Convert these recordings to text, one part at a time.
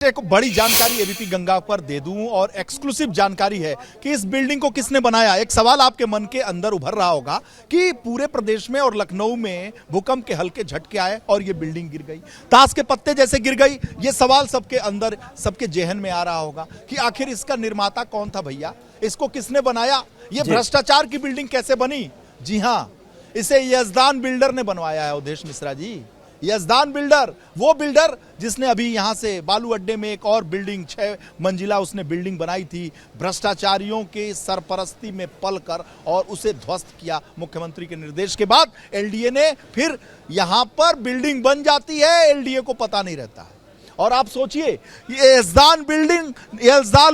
एक बड़ी जानकारी एबीपी गंगा पर दे दूं और एक्सक्लूसिव जानकारी है कि इस बिल्डिंग को किसने बनाया। एक सवाल आपके मन के अंदर उभर रहा होगा कि पूरे प्रदेश में और लखनऊ में भूकंप के हल्के झटके आए और ये बिल्डिंग गिर गई, ताश के पत्ते जैसे गिर गई। ये सवाल सबके अंदर, सबके जेहन में आ रहा होगा कि आखिर इसका निर्माता कौन था भैया, इसको किसने बनाया, ये भ्रष्टाचार की बिल्डिंग कैसे बनी। जी हाँ, इसे यजदान बिल्डर ने बनवाया है, अवधेश मिश्रा जी। यजदान बिल्डर, वो बिल्डर जिसने अभी यहां से बालू अड्डे में एक और बिल्डिंग 6 मंजिला उसने बिल्डिंग बनाई थी, भ्रष्टाचारियों के सरपरस्ती में पलकर, और उसे ध्वस्त किया। मुख्यमंत्री के निर्देश के बाद एलडीए ने, फिर यहां पर बिल्डिंग बन जाती है, एलडीए को पता नहीं रहता है। और आप सोचिए, ये यजदान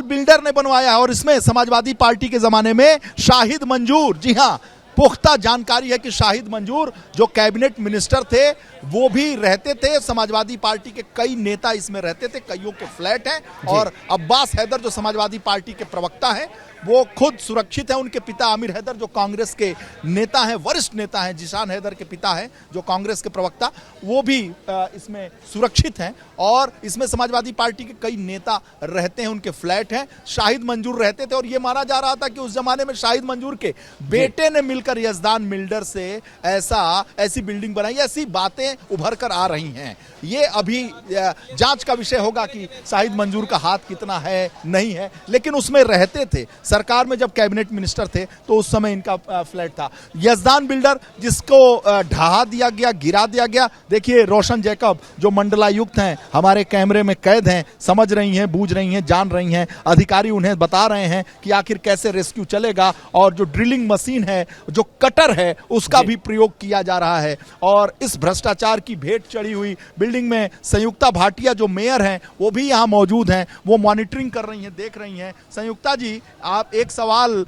बिल्डर ने बनवाया है और इसमें समाजवादी पार्टी के जमाने में शाहिद मंजूर, जी हां, पुख्ता जानकारी है कि शाहिद मंजूर जो कैबिनेट मिनिस्टर थे वो भी रहते थे। समाजवादी पार्टी के कई नेता इसमें रहते थे, कईयों के फ्लैट हैं। और अब्बास हैदर जो समाजवादी पार्टी के प्रवक्ता हैं वो खुद सुरक्षित हैं। उनके पिता आमिर हैदर जो कांग्रेस के नेता हैं, वरिष्ठ नेता हैं, जिशान हैदर के पिता हैं जो कांग्रेस के प्रवक्ता, वो भी इसमें सुरक्षित हैं। और इसमें समाजवादी पार्टी के कई नेता रहते हैं, उनके फ्लैट हैं। शाहिद मंजूर रहते थे और ये माना जा रहा था कि उस जमाने में शाहिद मंजूर के बेटे ने मिलकर यजदान बिल्डर से ऐसी बिल्डिंग बनाई। ऐसी बातें उभर कर आ रही हैं। ये अभी जांच का विषय होगा कि शाहिद मंजूर का हाथ कितना है, नहीं है, लेकिन उसमें रहते थे। सरकार में जब कैबिनेट मिनिस्टर थे तो उस समय इनका फ्लैट था। यजदान बिल्डर जिसको ढहा दिया गया, गिरा दिया गया। देखिए रोशन जैकब जो मंडलायुक्त हैं, हमारे कैमरे में कैद हैं, समझ रही हैं, बूझ रही हैं, जान रही हैं। अधिकारी उन्हें बता रहे हैं कि आखिर कैसे रेस्क्यू चलेगा। और जो ड्रिलिंग मशीन है, जो कटर है, उसका भी प्रयोग किया जा रहा है। और इस भ्रष्टाचार की भेंट चढ़ी हुई बिल्डिंग में संयुक्ता भाटिया जो मेयर हैं वो भी यहाँ मौजूद हैं, वो मॉनिटरिंग कर रही हैं, देख रही हैं। संयुक्ता जी, आप, एक सवाल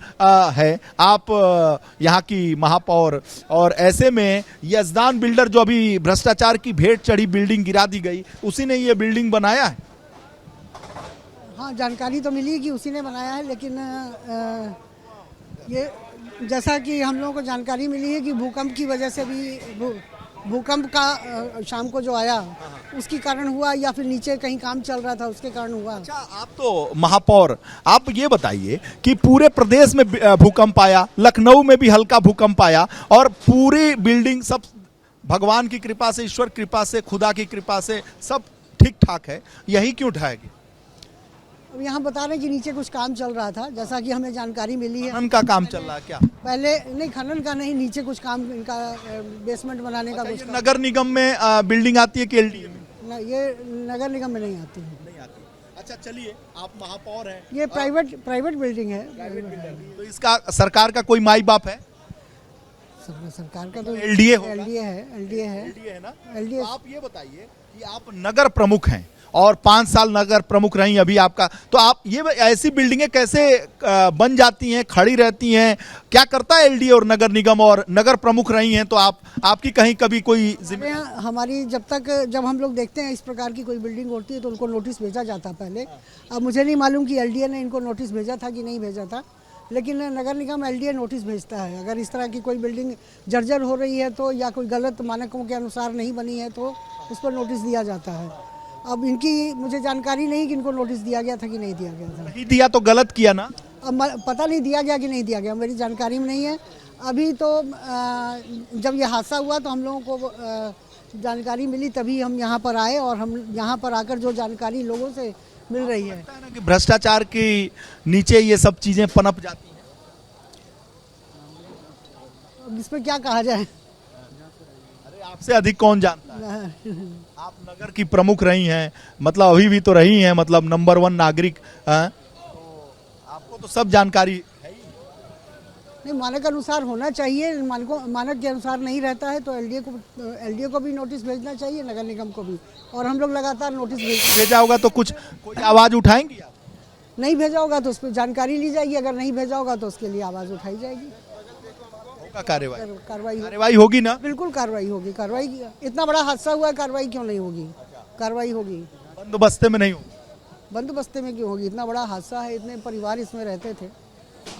है, आप यहाँ की महापौर, और ऐसे में यजदान बिल्डर जो अभी भ्रष्टाचार की भेंट चढ़ी बिल्डिंग गिरा दी गई, उसी ने ये बिल्डिंग बनाया है? हाँ, जानकारी तो मिली कि उसी ने बनाया है, लेकिन ये जैसा कि हम लोगों को जानकारी मिली है कि भूकंप की वजह से भी, भूकंप का शाम को जो आया उसके कारण हुआ, या फिर नीचे कहीं काम चल रहा था उसके कारण हुआ। अच्छा, आप तो महापौर, आप ये बताइए कि पूरे प्रदेश में भूकंप आया, लखनऊ में भी हल्का भूकंप आया, और पूरी बिल्डिंग सब भगवान की कृपा से, ईश्वर कृपा से, खुदा की कृपा से सब ठीक ठाक है, यही क्यों ढाएगी? अब यहाँ बता रहे हैं कि नीचे कुछ काम चल रहा था, जैसा कि हमें जानकारी मिली है। खनन का काम चल रहा है क्या? पहले नहीं, खनन का नहीं, नीचे कुछ काम इनका बेसमेंट बनाने का कुछ। नगर निगम में बिल्डिंग आती है कि एलडीए में? ये नगर निगम में नहीं आती है। नहीं आती। अच्छा चलिए, आप महापौर हैं, ये प्राइवेट बिल्डिंग है। तो इसका सरकार का कोई माई बाप है? सरकार का तो एलडीए है ना। तो आप ये बताइए कि आप नगर प्रमुख हैं और 5 साल नगर प्रमुख रही अभी आपका, तो आप ये ऐसी बिल्डिंगें कैसे बन जाती हैं, खड़ी रहती हैं? क्या करता है एलडीए और नगर निगम? और नगर प्रमुख रही हैं तो आपकी कहीं कभी कोई जिम्मेदारी? हमारी जब हम लोग देखते हैं इस प्रकार की कोई बिल्डिंग होती है तो उनको नोटिस भेजा जाता पहले। अब मुझे नहीं मालूम कि एलडीए ने इनको नोटिस भेजा था कि नहीं भेजा था, लेकिन नगर निगम एलडीए नोटिस भेजता है। अगर इस तरह की कोई बिल्डिंग जर्जर हो रही है तो, या कोई गलत मानकों के अनुसार नहीं बनी है तो उस पर नोटिस दिया जाता है। अब इनकी मुझे जानकारी नहीं कि इनको नोटिस दिया गया था कि नहीं दिया गया था। नहीं दिया तो गलत किया ना? अब पता नहीं दिया गया कि नहीं दिया गया, मेरी जानकारी में नहीं है। अभी तो जब ये हादसा हुआ तो हम लोगों को जानकारी मिली, तभी हम यहाँ पर आए, और हम यहाँ पर आकर जो जानकारी लोगों से मिल रही है कि भ्रष्टाचार के नीचे ये सब चीजें पनप जाती हैं। अब इस पर क्या कहा जाए? अरे आपसे अधिक कौन जानता है? आप नगर की प्रमुख रही हैं, मतलब अभी भी तो रही हैं, मतलब नंबर 1 नागरिक हैं, तो आपको तो सब जानकारी है ही। नहीं, मानक अनुसार होना चाहिए। मानक के अनुसार नहीं रहता है तो एलडीए को भी नोटिस भेजना चाहिए, नगर निगम को भी, और हम लोग लगातार नोटिस भेजा होगा तो कोई आवाज उठाएंगी आप? नहीं भेजा होगा तो उस पर जानकारी ली जाएगी, अगर नहीं भेजा होगा तो उसके लिए आवाज उठाई जाएगी, कार्रवाई होगी ना? बिल्कुल कार्रवाई होगी। कार्रवाई, इतना बड़ा हादसा हुआ है, कार्रवाई क्यों नहीं होगी? कार्रवाई होगी। बंदोबस्ते में नहीं होगी? बंदोबस्ते में क्यों होगी? इतना बड़ा हादसा है, इतने परिवार इसमें रहते थे।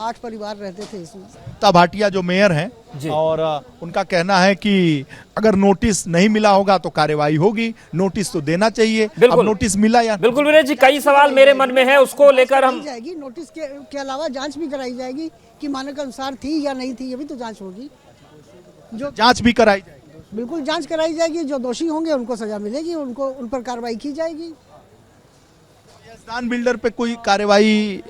8 परिवार रहते थे इसमें। ता भाटिया जो मेयर हैं जी। और उनका कहना है कि अगर नोटिस नहीं मिला होगा तो कार्रवाई होगी, नोटिस तो देना चाहिए। अब बिल्कुल। नोटिस मिला या बिल्कुल वीरेश जी, कई सवाल मेरे मन में है, उसको लेकर हम कराई जाएगी, नोटिस के अलावा जांच भी कराई जाएगी कि मानक अनुसार थी या नहीं थी, ये भी तो जांच होगी। जो जांच भी कराई जाएगी। बिल्कुल जांच कराई जाएगी, जो दोषी होंगे उनको सजा मिलेगी, उनको उन पर कार्रवाई की जाएगी। यजदान बिल्डर पे कोई कार्रवाई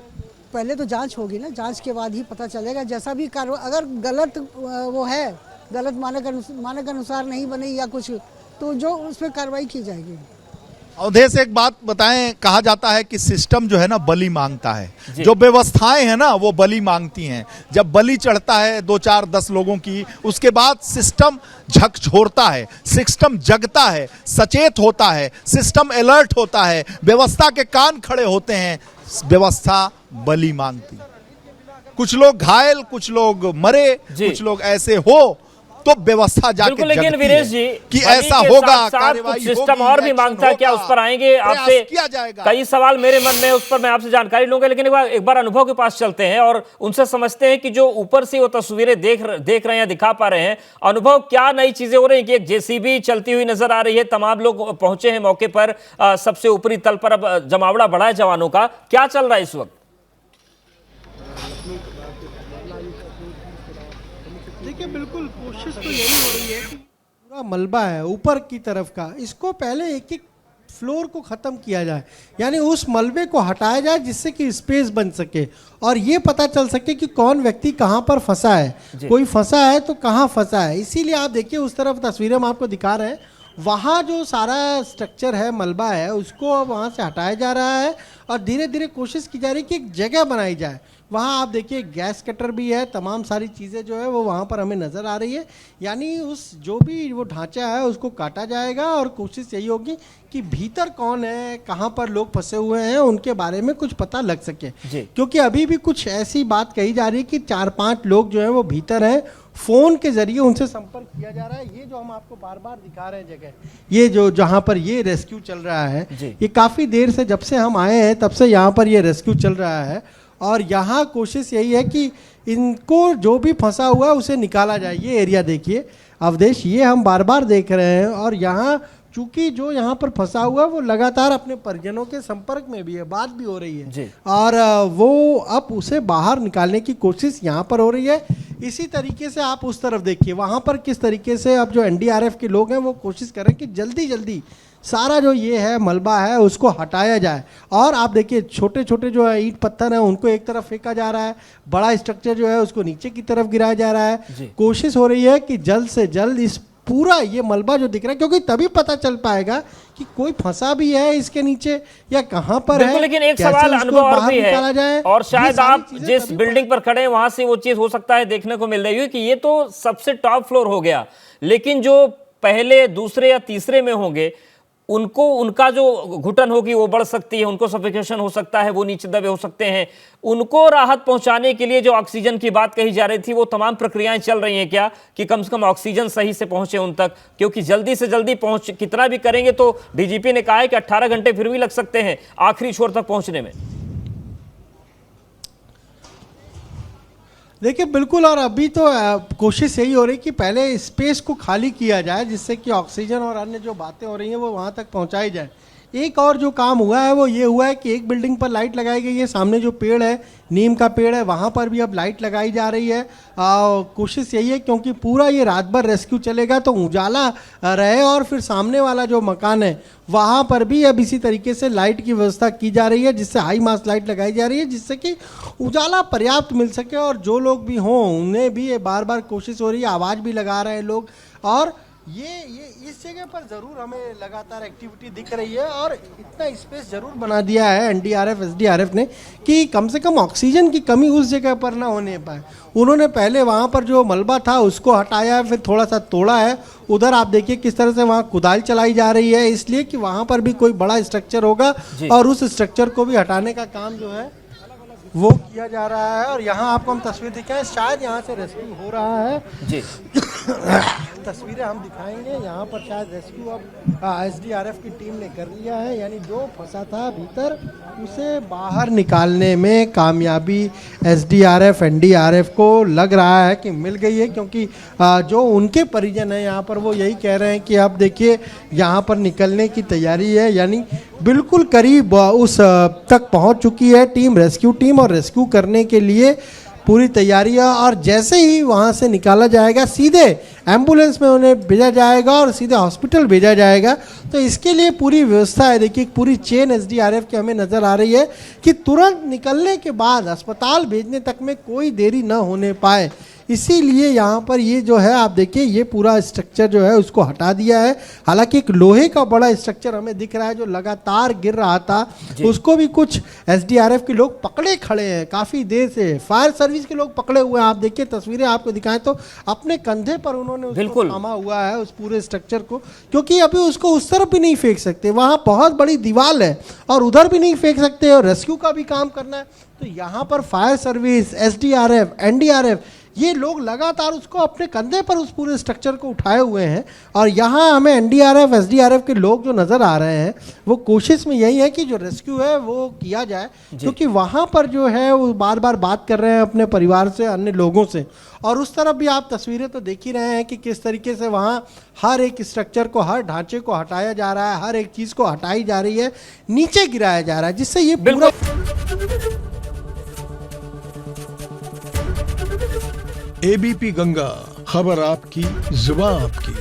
पहले तो जांच होगी ना, जांच के बाद ही पता चलेगा। जैसा भी कार्रवाई, अगर गलत वो है, गलत मानक अनुसार नहीं बनी या कुछ, तो जो उस पर कार्रवाई की जाएगी। अवधेश एक बात बताएं, कहा जाता है कि सिस्टम जो है ना बलि मांगता है, जी। जो व्यवस्थाएं हैं ना वो बलि मांगती हैं। जब बलि चढ़ता है 2 4 10 लोगों की, उसके बाद सिस्टम झकझोरता है, सिस्टम जगता है, सचेत होता है, सिस्टम अलर्ट होता है, व्यवस्था के कान खड़े होते हैं, व्यवस्था बलि मांगती। कुछ लोग घायल, कुछ लोग मरे, जी। कुछ लोग ऐसे हो तो व्यवस्था जाके बिल्कुल। लेकिन जगती वीरेश है जी, कि बलि ऐसा के होगा, साथ साथ कार्रवाई कुछ सिस्टम होगी, और भी एक्शन मांगता है, क्या होगा, उस पर आएंगे? प्रयास आपसे किया जाएगा। कई सवाल मेरे मन में, उस पर मैं आपसे जानकारी लूंगा, लेकिन एक बार अनुभव के पास चलते हैं और उनसे समझते हैं कि जो ऊपर से वो तस्वीरें देख रहे हैं, दिखा पा रहे हैं, अनुभव क्या नई चीजें हो रही हैं कि एक जेसीबी चलती हुई नजर आ रही है, तमाम लोग पहुंचे हैं मौके पर, सबसे ऊपरी तल पर अब जमावड़ा बढ़ा है जवानों का, क्या चल रहा है इस वक्त? देखिए बिल्कुल कोशिश तो यही हो रही है कि पूरा मलबा है ऊपर की तरफ का, इसको पहले एक एक फ्लोर को ख़त्म किया जाए, यानी उस मलबे को हटाया जाए जिससे कि स्पेस बन सके और ये पता चल सके कि कौन व्यक्ति कहाँ पर फंसा है, कोई फंसा है तो कहाँ फंसा है। इसीलिए आप देखिए उस तरफ तस्वीरें हम आपको दिखा रहे हैं, वहाँ जो सारा स्ट्रक्चर है, मलबा है, उसको अब वहाँ से हटाया जा रहा है और धीरे धीरे कोशिश की जा रही है कि एक जगह बनाई जाए। वहाँ आप देखिए गैस कटर भी है, तमाम सारी चीज़ें जो है वो वहाँ पर हमें नज़र आ रही है, यानी उस जो भी वो ढांचा है उसको काटा जाएगा और कोशिश यही होगी कि भीतर कौन है, कहाँ पर लोग फंसे हुए हैं, उनके बारे में कुछ पता लग सके। क्योंकि अभी भी कुछ ऐसी बात कही जा रही है कि 4-5 लोग जो है वो भीतर हैं, फ़ोन के जरिए उनसे संपर्क किया जा रहा है। ये जो हम आपको बार बार दिखा रहे हैं जगह, ये जो जहाँ पर ये रेस्क्यू चल रहा है, ये काफ़ी देर से, जब से हम आए हैं तब से यहाँ पर ये रेस्क्यू चल रहा है और यहाँ कोशिश यही है कि इनको जो भी फंसा हुआ है उसे निकाला जाए। ये एरिया देखिए अवधेश, ये हम बार बार देख रहे हैं और यहाँ चूंकि जो यहाँ पर फंसा हुआ है वो लगातार अपने परिजनों के संपर्क में भी है, बात भी हो रही है और वो अब उसे बाहर निकालने की कोशिश यहाँ पर हो रही है। इसी तरीके से आप उस तरफ देखिए, वहाँ पर किस तरीके से अब जो एनडीआरएफ के लोग हैं वो कोशिश करें कि जल्दी जल्दी सारा जो ये है मलबा है उसको हटाया जाए। और आप देखिए छोटे छोटे जो है ईंट पत्थर हैं उनको एक तरफ फेंका जा रहा है, बड़ा स्ट्रक्चर जो है उसको नीचे की तरफ गिराया जा रहा है। कोशिश हो रही है कि जल्द से जल्द इस पूरा ये मलबा जो दिख रहा है, क्योंकि तभी पता चल पाएगा कि कोई फंसा भी है इसके नीचे या कहाँ पर है। लेकिन एक सवाल अनुभव और भी है, और शायद आप जिस बिल्डिंग पर खड़े हैं वहां से वो चीज हो सकता है देखने को मिल रही है कि ये तो सबसे टॉप फ्लोर हो गया, लेकिन जो पहले, दूसरे या तीसरे में होंगे उनको, उनका जो घुटन होगी वो बढ़ सकती है, उनको सफोकेशन हो सकता है, वो नीचे दबे हो सकते हैं। उनको राहत पहुंचाने के लिए जो ऑक्सीजन की बात कही जा रही थी, वो तमाम प्रक्रियाएं चल रही हैं क्या कि कम से कम ऑक्सीजन सही से पहुंचे उन तक? क्योंकि जल्दी से जल्दी पहुंच, कितना भी करेंगे तो डीजीपी ने कहा है कि 18 घंटे फिर भी लग सकते हैं आखिरी छोर तक पहुंचने में। देखिए बिल्कुल, और अभी तो कोशिश यही हो रही कि पहले स्पेस को खाली किया जाए जिससे कि ऑक्सीजन और अन्य जो बातें हो रही हैं वो वहाँ तक पहुँचाई जाए। एक और जो काम हुआ है वो ये हुआ है कि एक बिल्डिंग पर लाइट लगाई गई है, सामने जो पेड़ है, नीम का पेड़ है, वहाँ पर भी अब लाइट लगाई जा रही है। कोशिश यही है क्योंकि पूरा ये रात भर रेस्क्यू चलेगा तो उजाला रहे, और फिर सामने वाला जो मकान है वहाँ पर भी अब इसी तरीके से लाइट की व्यवस्था की जा रही है, जिससे हाई मास लाइट लगाई जा रही है जिससे कि उजाला पर्याप्त मिल सके और जो लोग भी हों उन्हें भी ये बार बार कोशिश हो रही है, आवाज़ भी लगा रहे हैं लोग। और ये इस जगह पर ज़रूर हमें लगातार एक्टिविटी दिख रही है और इतना स्पेस ज़रूर बना दिया है एनडीआरएफ एसडीआरएफ ने कि कम से कम ऑक्सीजन की कमी उस जगह पर ना होने पाए। उन्होंने पहले वहाँ पर जो मलबा था उसको हटाया है, फिर थोड़ा सा तोड़ा है। उधर आप देखिए किस तरह से वहाँ कुदाल चलाई जा रही है, इसलिए कि वहाँ पर भी कोई बड़ा स्ट्रक्चर होगा और उस स्ट्रक्चर को भी हटाने का काम जो है वो किया जा रहा है। और यहाँ आपको हम तस्वीर दिखाएं, शायद यहाँ से रेस्क्यू हो रहा है जी। तस्वीरें हम दिखाएंगे। यहाँ पर शायद रेस्क्यू अब एसडीआरएफ की टीम ने कर लिया है, यानी जो फंसा था भीतर उसे बाहर निकालने में कामयाबी एसडीआरएफ एनडीआरएफ को लग रहा है कि मिल गई है, क्योंकि जो उनके परिजन हैं यहाँ पर वो यही कह रहे हैं कि अब देखिए यहाँ पर निकलने की तैयारी है, यानी बिल्कुल करीब उस तक पहुँच चुकी है टीम, रेस्क्यू टीम, और रेस्क्यू करने के लिए पूरी तैयारी है। और जैसे ही वहाँ से निकाला जाएगा सीधे एम्बुलेंस में उन्हें भेजा जाएगा और सीधे हॉस्पिटल भेजा जाएगा। तो इसके लिए पूरी व्यवस्था है। देखिए पूरी चेन एसडीआरएफ की हमें नज़र आ रही है कि तुरंत निकलने के बाद अस्पताल भेजने तक में कोई देरी न होने पाए, इसीलिए यहाँ पर ये जो है आप देखिए ये पूरा स्ट्रक्चर जो है उसको हटा दिया है। हालांकि एक लोहे का बड़ा स्ट्रक्चर हमें दिख रहा है जो लगातार गिर रहा था, उसको भी कुछ एसडीआरएफ के लोग पकड़े खड़े हैं काफ़ी देर से, फायर सर्विस के लोग पकड़े हुए हैं। आप देखिए तस्वीरें आपको दिखाएं तो अपने कंधे पर उन्होंने उसको थामा हुआ है उस पूरे स्ट्रक्चर को, क्योंकि अभी उसको उस तरफ भी नहीं फेंक सकते, वहाँ बहुत बड़ी दीवार है और उधर भी नहीं फेंक सकते और रेस्क्यू का भी काम करना है। तो यहाँ पर फायर सर्विस, एसडीआरएफ, एनडीआरएफ, ये लोग लगातार उसको अपने कंधे पर उस पूरे स्ट्रक्चर को उठाए हुए हैं। और यहाँ हमें एनडीआरएफ एसडीआरएफ के लोग जो नज़र आ रहे हैं वो कोशिश में यही है कि जो रेस्क्यू है वो किया जाए, क्योंकि वहाँ पर जो है वो बार बार बात कर रहे हैं अपने परिवार से, अन्य लोगों से। और उस तरफ भी आप तस्वीरें तो देख ही रहे हैं कि किस तरीके से वहाँ हर एक स्ट्रक्चर को, हर ढांचे को हटाया जा रहा है, हर एक चीज़ को हटाई जा रही है, नीचे गिराया जा रहा है, जिससे ये पूरा एबीपी गंगा, खबर आपकी, जुबान आपकी।